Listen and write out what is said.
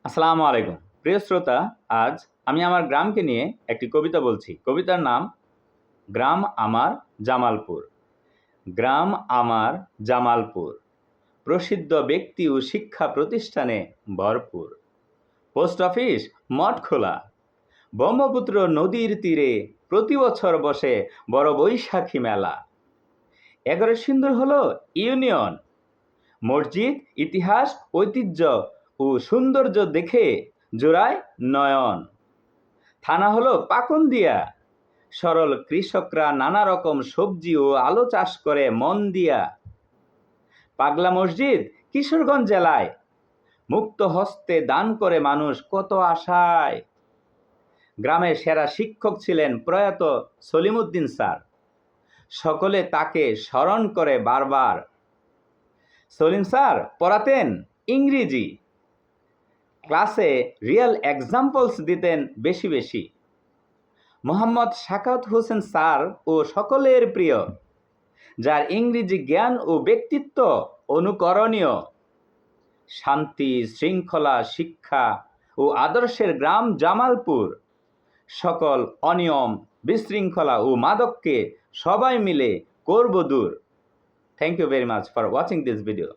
আসসালামু আলাইকুম প্রিয় শ্রোতা। আজ আমি আমার গ্রামকে নিয়ে একটি কবিতা বলছি। কবিতার নাম গ্রাম আমার জামালপুর। গ্রাম আমার জামালপুর, প্রসিদ্ধ ব্যক্তি ও শিক্ষা প্রতিষ্ঠানে ভরপুর। পোস্ট অফিস মঠ খোলা, ব্রহ্মপুত্র নদীর তীরে প্রতি বছর বসে বড় বৈশাখী মেলা। 11 সিন্দুর হলো ইউনিয়ন, মসজিদ ইতিহাস ঐতিহ্য ও সৌন্দর্য দেখে জোড়ায় নয়ন। থানা হলো পাকুন্দিয়া, সরল কৃষকরা নানা রকম সবজি ও আলু চাষ করে মন দিয়া। পাগলা মসজিদ কিশোরগঞ্জ জেলায়, মুক্ত হস্তে দান করে মানুষ কত আশায়। গ্রামের সেরা শিক্ষক ছিলেন প্রয়াত সলিমুদ্দিন স্যার, সকলে তাকে স্মরণ করে বারবার। সলিম স্যার পড়াতেন ইংরেজি, ক্লাসে রিয়েল এক্সাম্পলস দিতেন বেশি বেশি। মোহাম্মদ সাখাওয়াত হোসেন স্যার ও সকলের প্রিয়, যার ইংরেজি জ্ঞান ও ব্যক্তিত্ব অনুকরণীয়। শান্তি শৃঙ্খলা শিক্ষা ও আদর্শের গ্রাম জামালপুর, সকল অনিয়ম বিশৃঙ্খলা ও মাদককে সবাই মিলে করব দূর। Thank you very much for watching this video.